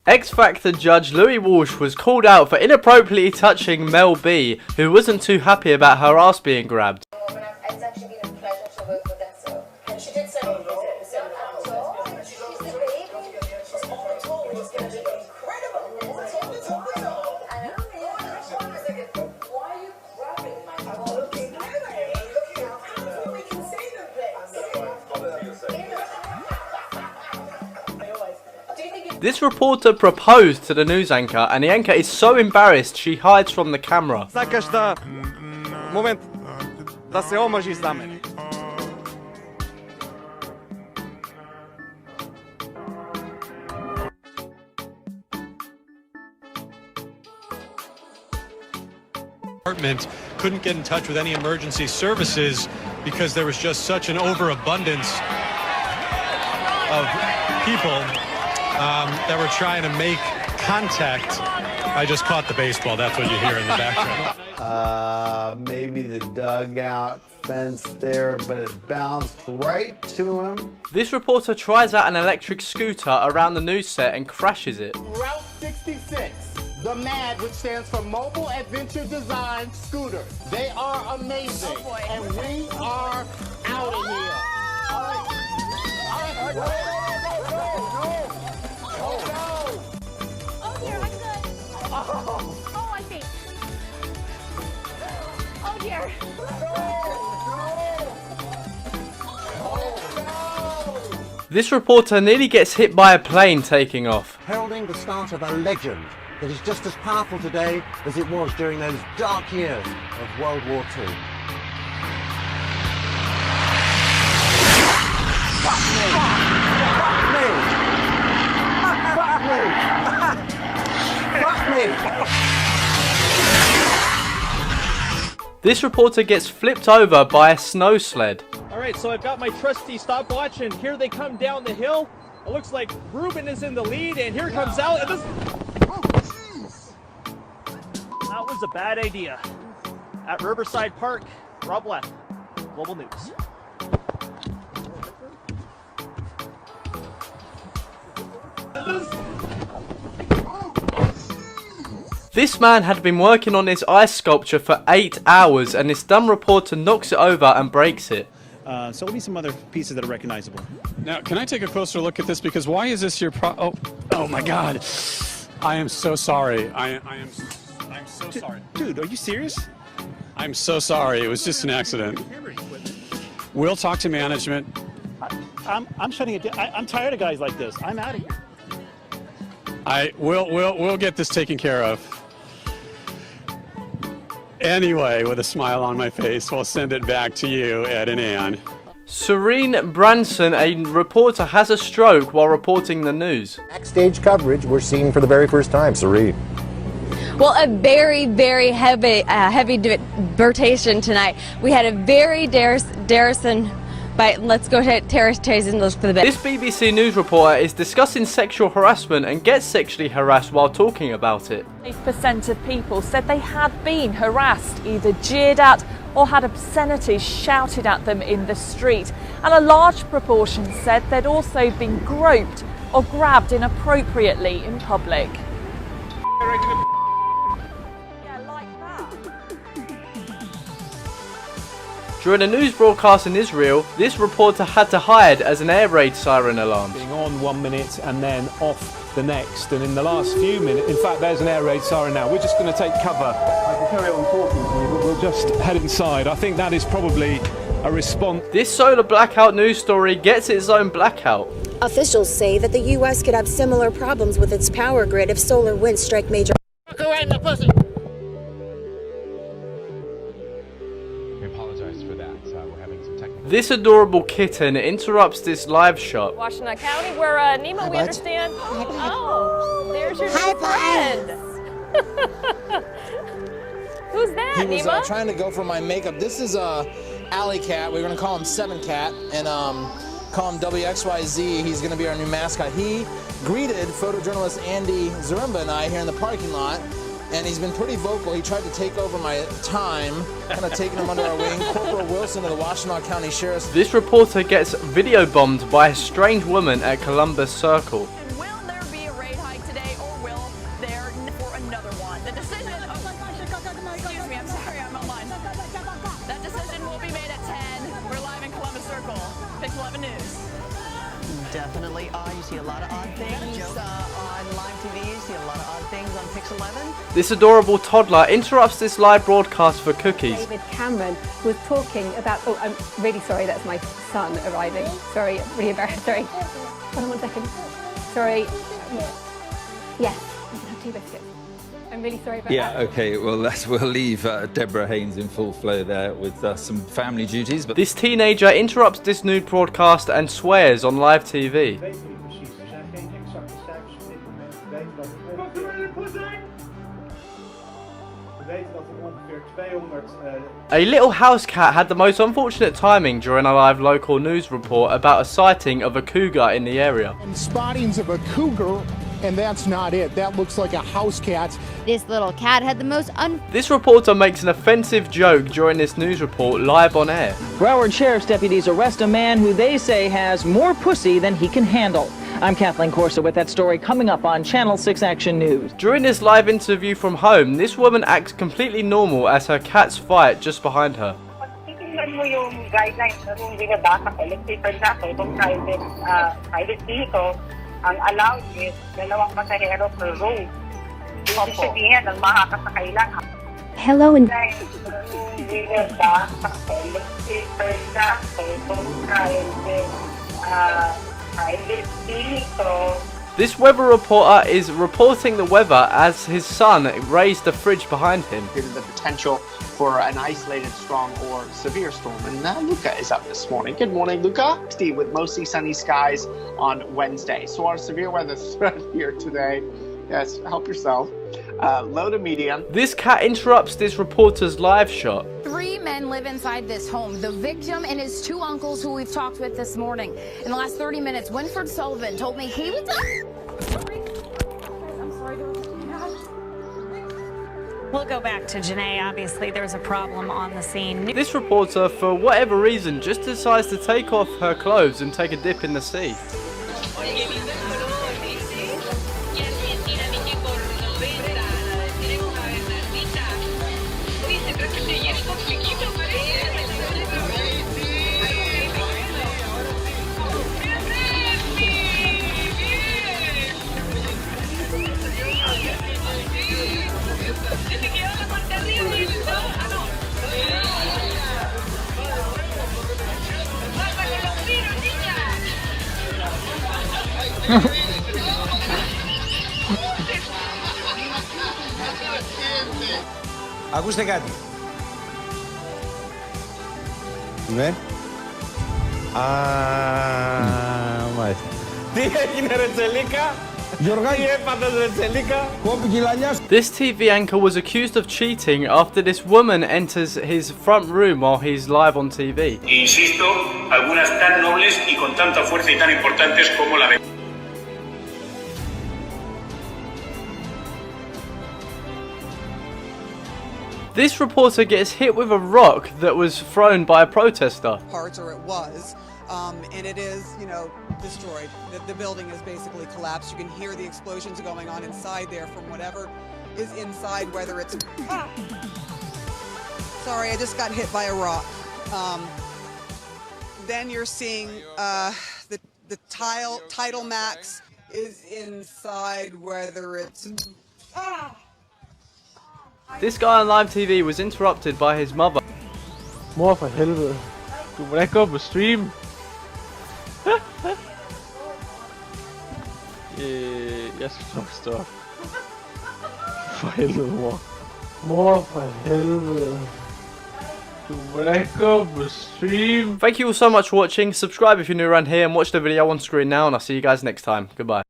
X Factor judge Louis Walsh was called out for inappropriately touching Mel B, who wasn't too happy about her ass being grabbed. It's actually been a pleasure to work with her, so. And she did send me a visit. She's the baby. She's all told me it's going to be incredible. Why are you grabbing my phone? Looking out. We can see the place. This reporter proposed to the news anchor, and the anchor is so embarrassed she hides from the camera. Moment da se omaži za mene. Department couldn't get in touch with any emergency services because there was just such an overabundance of people that were trying to make contact. I just caught the baseball. That's what you hear in the background. Maybe the dugout fence there, but it bounced right to him. This reporter tries out an electric scooter around the news set and crashes it. Route 66, the MAD, which stands for Mobile Adventure Design Scooter. They are amazing, and we are out of here. All right. Go. Oh dear, I'm good. Oh, I think. Oh dear. This reporter nearly gets hit by a plane taking off. Heralding the start of a legend that is just as powerful today as it was during those dark years of World War II. Fuck me! Fuck me! Fuck me! Fuck me! This reporter gets flipped over by a snow sled. Alright, so I've got my trusty stopwatch, and here they come down the hill. It looks like Ruben is in the lead, and here comes Al. And this... That was a bad idea. At Riverside Park, Rob Left, Global News. This man had been working on this ice sculpture for 8 hours, and this dumb reporter knocks it over and breaks it. So we'll need some other pieces that are recognizable. Now, can I take a closer look at this? Because why is this your oh my God. I am so sorry. I'm so sorry. Dude, are you serious? I'm so sorry. It was just an accident. We'll talk to management. I'm shutting it down. I'm tired of guys like this. I'm out of here. We'll get this taken care of. Anyway, with a smile on my face, we'll send it back to you, Ed and Ann. Serene Branson, a reporter, has a stroke while reporting the news. Backstage coverage we're seeing for the very first time, Serene. Well, a very, very heavy debatation tonight. We had a very Darrison. But let's go to Terrace and look for the bit. This BBC News reporter is discussing sexual harassment and gets sexually harassed while talking about it. 8% of people said they had been harassed, either jeered at or had obscenities shouted at them in the street. And a large proportion said they'd also been groped or grabbed inappropriately in public. During a news broadcast in Israel, this reporter had to hide as an air raid siren alarm. Being on 1 minute and then off the next, and in the last few minutes, in fact there's an air raid siren now. We're just going to take cover. I can carry on talking to you, but we'll just head inside. I think that is probably a response. This solar blackout news story gets its own blackout. Officials say that the U.S. could have similar problems with its power grid if solar winds strike major. Go right in the pussy. This adorable kitten interrupts this live shot. Washington County, where Nima, we understand. Oh, there's your new friend. Who's that, He was Nima? trying to go for my makeup. This is Alley Cat. We're going to call him 7 Cat and call him WXYZ. He's going to be our new mascot. He greeted photojournalist Andy Zaremba and I here in the parking lot. And he's been pretty vocal. He tried to take over my time, kind of taking him under our wing. Corporal Wilson of the Washtenaw County Sheriff's. This reporter gets video bombed by a strange woman at Columbus Circle. Will there be a rate hike today, Definitely odd. You see a lot of odd things on live TV. You see a lot of odd things on Pix 11. This adorable toddler interrupts this live broadcast for cookies. David Cameron was talking about... Oh, I'm really sorry, that's my son arriving. Sorry, really embarrassed. Sorry. Hold on 1 second. Sorry. Yes, you can have 2 biscuits. I'm really sorry about that. Yeah, okay, well, we'll leave Deborah Haynes in full flow there with some family duties. But this teenager interrupts this nude broadcast and swears on live TV. A little house cat had the most unfortunate timing during a live local news report about a sighting of a cougar in the area. And spottings of a cougar, and that's not it. That looks like a house cat. This little cat had the most This reporter makes an offensive joke during this news report live on air. Broward Sheriff's deputies arrest a man who they say has more pussy than he can handle. I'm Kathleen Corsa with that story coming up on Channel 6 Action News. During this live interview from home, this woman acts completely normal as her cats fight just behind her. Tingnan mo yung guidelines na kung binabasa ko. Let's say, for example, itong private vehicle, ang allowed is 2 pasahero per row. Ibig sabihin, ang makakasakay lang. Hello and Binabasa ko. Let's say, for example, itong private vehicle. This weather reporter is reporting the weather as his son raised the fridge behind him. There's the potential for an isolated strong or severe storm. And Luca is up this morning. Good morning, Luca. With mostly sunny skies on Wednesday. So our severe weather threat here today, yes, help yourself, low to medium. This cat interrupts this reporter's live shot. 3 men live inside this home. The victim and his 2 uncles who we've talked with this morning. In the last 30 minutes, Winford Sullivan told me he was... We'll go back to Janae. Obviously, there's a problem on the scene. This reporter, for whatever reason, just decides to take off her clothes and take a dip in the sea. Ακούστε κάτι. Ναι. Μάλιστα. Τι έγινε ρε Τσελίκα? Γιωργάκη. Τι έπαθες ρε Τσελίκα? Κόπηκε η λανιά. This TV anchor was accused of cheating after this woman enters his front room while he's live on TV. Insisto, algunas tan nobles y con tanta fuerza y tan importantes como la de... This reporter gets hit with a rock that was thrown by a protester. Parts, or it was, and it is, you know, destroyed. The building is basically collapsed. You can hear the explosions going on inside there from whatever is inside, whether it's... Sorry, I just got hit by a rock. Then you're seeing the Tidal Max is inside, whether it's... This guy on live TV was interrupted by his mother. Mor for helvede. Du må da ikke gå på stream. Jeg skal nok stoppe. For helvede, mor. Mor for helvede. Du må da ikke gå på stream. Thank you all so much for watching. Subscribe if you're new around here and watch the video on screen now, and I'll see you guys next time. Goodbye.